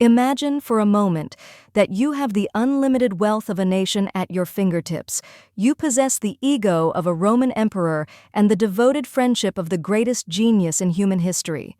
Imagine for a moment that you have the unlimited wealth of a nation at your fingertips. You possess the ego of a Roman emperor and the devoted friendship of the greatest genius in human history.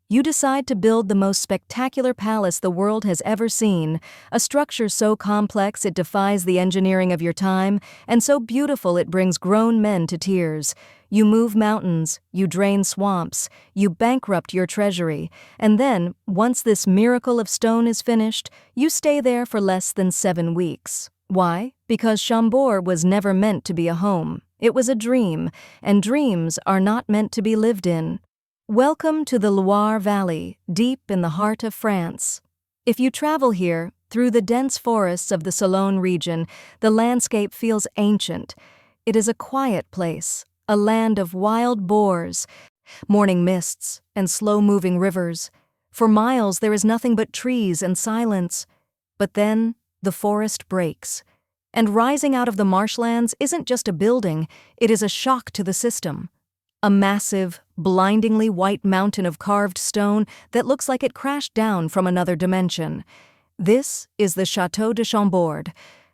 You decide to build the most spectacular palace the world has ever seen, a structure so complex it defies the engineering of your time, and so beautiful it brings grown men to tears. You move mountains, you drain swamps, you bankrupt your treasury, and then, once this miracle of stone is finished, you stay there for less than 7 weeks. Why? Because Chambord was never meant to be a home. It was a dream, and dreams are not meant to be lived in. Welcome to the Loire Valley, deep in the heart of France. If you travel here, through the dense forests of the Sologne region, the landscape feels ancient. It is a quiet place, a land of wild boars, morning mists, and slow-moving rivers. For miles there is nothing but trees and silence. But then, the forest breaks. And rising out of the marshlands isn't just a building, it is a shock to the system. A massive, blindingly white mountain of carved stone that looks like it crashed down from another dimension. This is the Château de Chambord.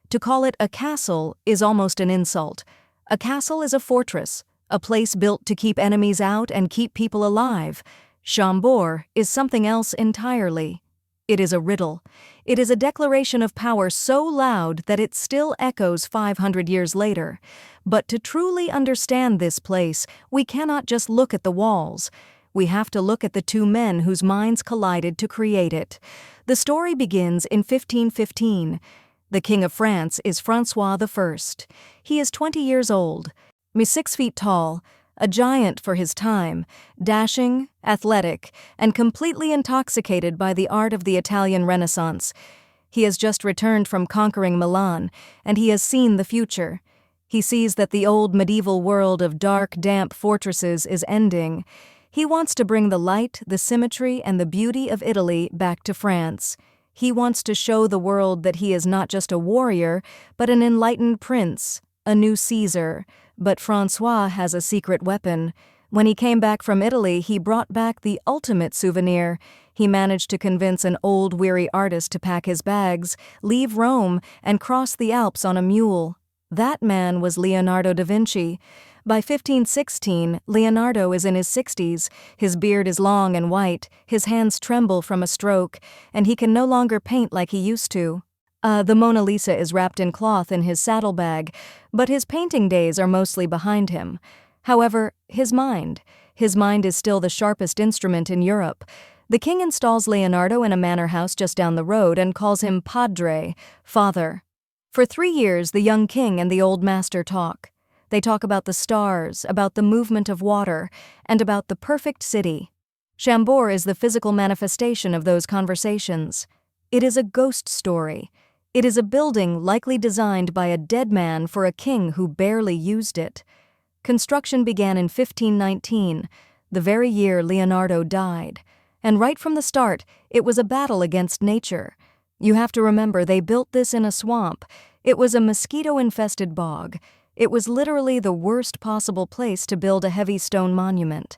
To call it a castle is almost an insult. A castle is a fortress, a place built to keep enemies out and keep people alive. Chambord is something else entirely. It is a riddle. It is a declaration of power so loud that it still echoes 500 years later. But to truly understand this place, we cannot just look at the walls. We have to look at the two men whose minds collided to create it. The story begins in 1515. The King of France is François I. He is 20 years old, 6 feet tall, a giant for his time, dashing, athletic, and completely intoxicated by the art of the Italian Renaissance. He has just returned from conquering Milan, and he has seen the future. He sees that the old medieval world of dark, damp fortresses is ending. He wants to bring the light, the symmetry, and the beauty of Italy back to France. He wants to show the world that he is not just a warrior, but an enlightened prince, a new Caesar. But François has a secret weapon. When he came back from Italy, he brought back the ultimate souvenir. He managed to convince an old, weary artist to pack his bags, leave Rome, and cross the Alps on a mule. That man was Leonardo da Vinci. By 1516, Leonardo is in his 60s. His beard is long and white, his hands tremble from a stroke, and he can no longer paint like he used to. The Mona Lisa is wrapped in cloth in his saddlebag, but his painting days are mostly behind him. However, his mind is still the sharpest instrument in Europe. The king installs Leonardo in a manor house just down the road and calls him Padre, father. For 3 years, the young king and the old master talk. They talk about the stars, about the movement of water, and about the perfect city. Chambord is the physical manifestation of those conversations. It is a ghost story. It is a building likely designed by a dead man for a king who barely used it. Construction began in 1519, the very year Leonardo died. And right from the start, it was a battle against nature. You have to remember they built this in a swamp. It was a mosquito-infested bog. It was literally the worst possible place to build a heavy stone monument.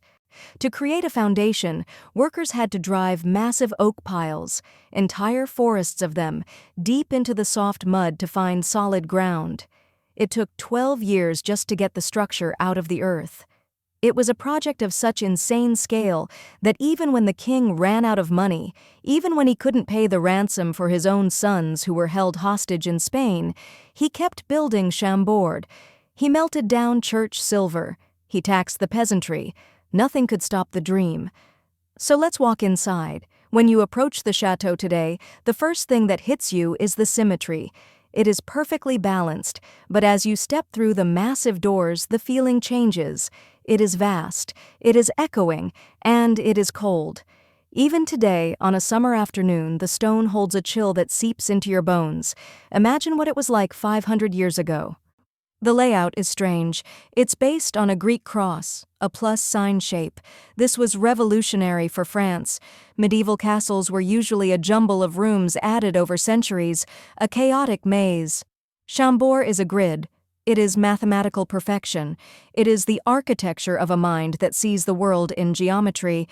To create a foundation, workers had to drive massive oak piles, entire forests of them, deep into the soft mud to find solid ground. It took 12 years just to get the structure out of the earth. It was a project of such insane scale that even when the king ran out of money, even when he couldn't pay the ransom for his own sons who were held hostage in Spain, he kept building Chambord. He melted down church silver. He taxed the peasantry. Nothing could stop the dream. So let's walk inside. When you approach the chateau today, the first thing that hits you is the symmetry. It is perfectly balanced, but as you step through the massive doors, the feeling changes. It is vast, it is echoing, and it is cold. Even today, on a summer afternoon, the stone holds a chill that seeps into your bones. Imagine what it was like 500 years ago. The layout is strange. It's based on a Greek cross, a plus sign shape. This was revolutionary for France. Medieval castles were usually a jumble of rooms added over centuries, a chaotic maze. Chambord is a grid. It is mathematical perfection. It is the architecture of a mind that sees the world in geometry.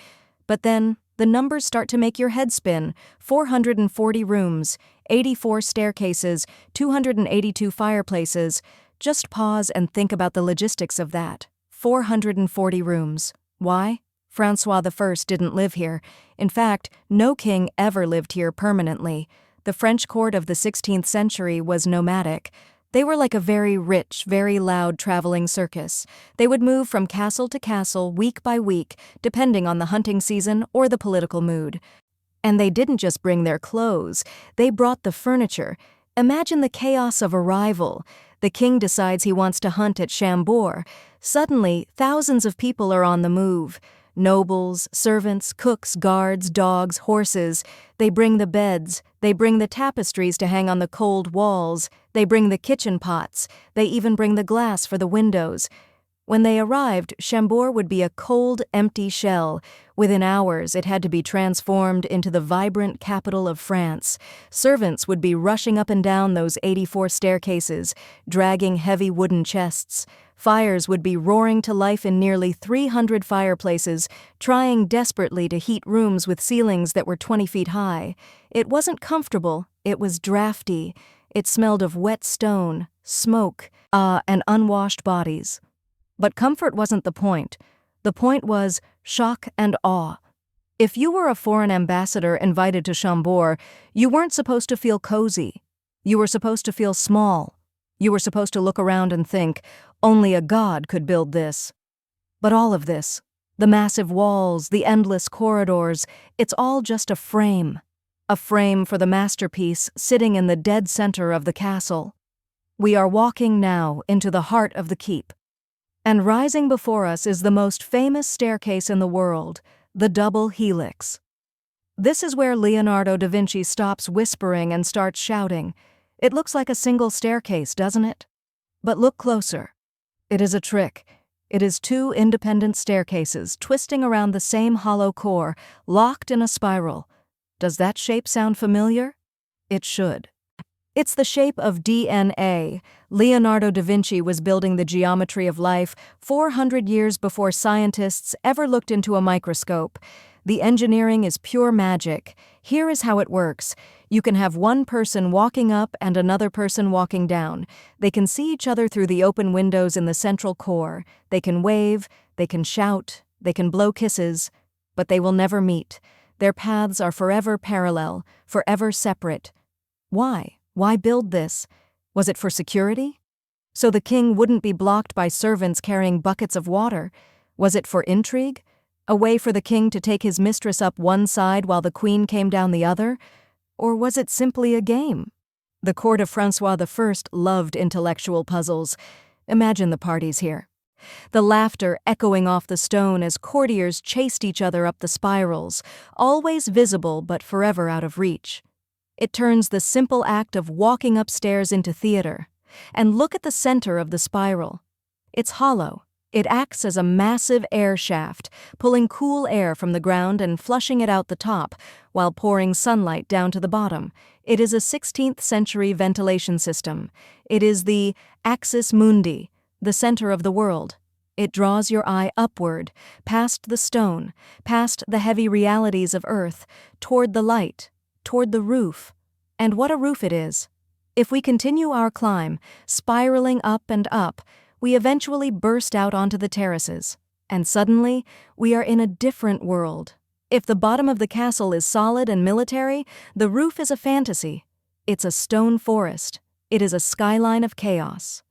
But then, The numbers start to make your head spin. 440 rooms, 84 staircases, 282 fireplaces. Just pause and think about the logistics of that. 440 rooms. Why? François I didn't live here. In fact, no king ever lived here permanently. The French court of the 16th century was nomadic. They were like a very rich, very loud traveling circus. They would move from castle to castle week by week, depending on the hunting season or the political mood. And they didn't just bring their clothes, they brought the furniture. Imagine the chaos of arrival. The king decides he wants to hunt at Chambord. Suddenly, thousands of people are on the move. Nobles, servants, cooks, guards, dogs, horses. They bring the beds. They bring the tapestries to hang on the cold walls. They bring the kitchen pots. They even bring the glass for the windows. When they arrived, Chambord would be a cold, empty shell. Within hours, it had to be transformed into the vibrant capital of France. Servants would be rushing up and down those 84 staircases, dragging heavy wooden chests. Fires would be roaring to life in nearly 300 fireplaces, trying desperately to heat rooms with ceilings that were 20 feet high. It wasn't comfortable, it was drafty. It smelled of wet stone, smoke, and unwashed bodies. But comfort wasn't the point. The point was shock and awe. If you were a foreign ambassador invited to Chambord, you weren't supposed to feel cozy. You were supposed to feel small. You were supposed to look around and think, only a god could build this. But all of this, the massive walls, the endless corridors, it's all just a frame. A frame for the masterpiece sitting in the dead center of the castle. We are walking now into the heart of the keep. And rising before us is the most famous staircase in the world, the double Helix. This is where Leonardo da Vinci stops whispering and starts shouting. It looks like a single staircase, doesn't it? But look closer. It is a trick. It is two independent staircases twisting around the same hollow core, locked in a spiral. Does that shape sound familiar? It should. It's the shape of DNA. Leonardo da Vinci was building the geometry of life 400 years before scientists ever looked into a microscope. The engineering is pure magic. Here is how it works. You can have one person walking up and another person walking down. They can see each other through the open windows in the central core. They can wave, they can shout, they can blow kisses, but they will never meet. Their paths are forever parallel, forever separate. Why? Why build this? Was it for security? So the king wouldn't be blocked by servants carrying buckets of water? Was it for intrigue? A way for the king to take his mistress up one side while the queen came down the other? Or was it simply a game? The court of François I loved intellectual puzzles. Imagine the parties here. The laughter echoing off the stone as courtiers chased each other up the spirals, always visible but forever out of reach. It turns the simple act of walking upstairs into theater. And look at the center of the spiral. It's hollow. It acts as a massive air shaft, pulling cool air from the ground and flushing it out the top, while pouring sunlight down to the bottom. It is a 16th century ventilation system. It is the axis mundi, the center of the world. It draws your eye upward, past the stone, past the heavy realities of earth, toward the light, toward the roof. And what a roof it is! If we continue our climb, spiraling up and up, we eventually burst out onto the terraces. And suddenly, we are in a different world. If the bottom of the castle is solid and military, the roof is a fantasy. It's a stone forest. It is a skyline of chaos.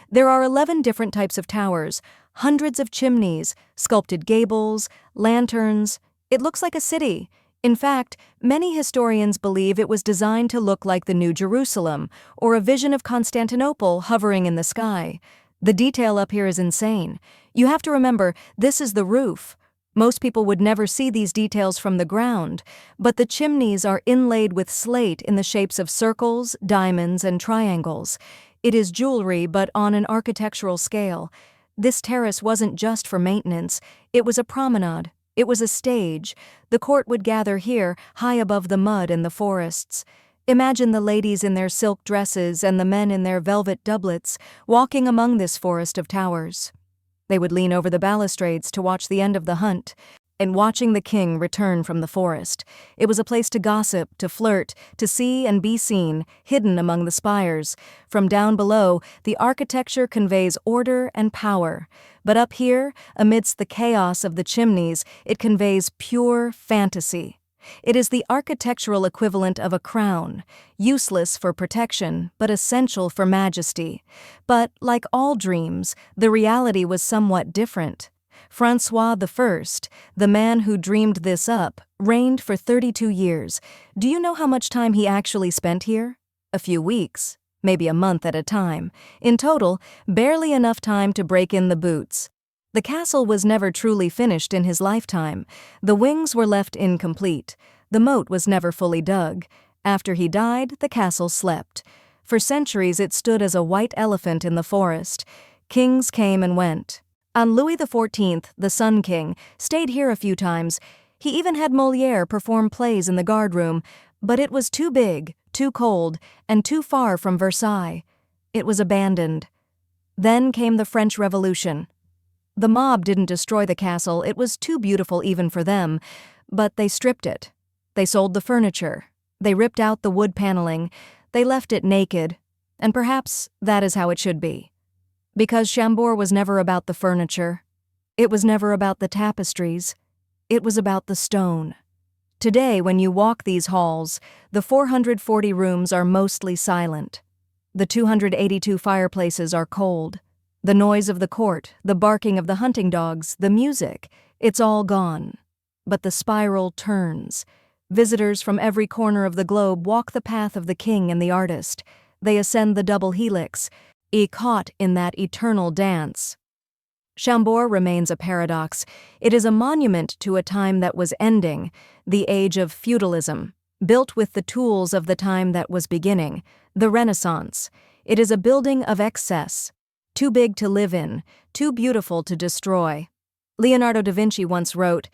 There are 11 different types of towers, hundreds of chimneys, sculpted gables, lanterns. It looks like a city. In fact, many historians believe it was designed to look like the New Jerusalem, or a vision of Constantinople hovering in the sky. The detail up here is insane. You have to remember, this is the roof. Most people would never see these details from the ground, but the chimneys are inlaid with slate in the shapes of circles, diamonds, and triangles. It is jewelry, but on an architectural scale. This terrace wasn't just for maintenance. It was a promenade. It was a stage. The court would gather here, high above the mud and the forests. Imagine the ladies in their silk dresses and the men in their velvet doublets, walking among this forest of towers. They would lean over the balustrades to watch the end of the hunt. and watching the king return from the forest. It was a place to gossip, to flirt, to see and be seen, hidden among the spires. From down below, the architecture conveys order and power. But up here, amidst the chaos of the chimneys, it conveys pure fantasy. It is the architectural equivalent of a crown, useless for protection, but essential for majesty. But, like all dreams, the reality was somewhat different. François I, the man who dreamed this up, reigned for 32 years. Do you know how much time he actually spent here? A few weeks, maybe a month at a time. In total, barely enough time to break in the boots. The castle was never truly finished in his lifetime. The wings were left incomplete. The moat was never fully dug. After he died, the castle slept. For centuries it stood as a white elephant in the forest. Kings came and went. And Louis XIV, the Sun King, stayed here a few times. He even had Molière perform plays in the guardroom, but it was too big, too cold, and too far from Versailles. It was abandoned. Then came the French Revolution. The mob didn't destroy the castle, it was too beautiful even for them, but they stripped it. They sold the furniture. They ripped out the wood paneling. They left it naked. And perhaps that is how it should be. Because Chambord was never about the furniture. It was never about the tapestries. It was about the stone. Today, when you walk these halls, the 440 rooms are mostly silent. The 282 fireplaces are cold. The noise of the court, the barking of the hunting dogs, the music, it's all gone. But the spiral turns. Visitors from every corner of the globe walk the path of the king and the artist. They ascend the double helix, caught in that eternal dance. Chambord remains a paradox. It is a monument to a time that was ending, the age of feudalism, built with the tools of the time that was beginning, the Renaissance. It is a building of excess, too big to live in, too beautiful to destroy. Leonardo da Vinci once wrote,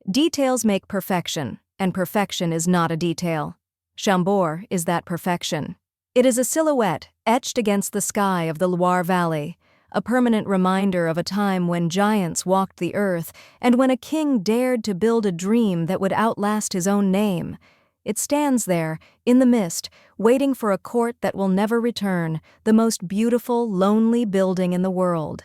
"Details make perfection, and perfection is not a detail." Chambord is that perfection. It is a silhouette etched against the sky of the Loire Valley, a permanent reminder of a time when giants walked the earth and when a king dared to build a dream that would outlast his own name. It stands there, in the mist, waiting for a court that will never return, the most beautiful, lonely building in the world.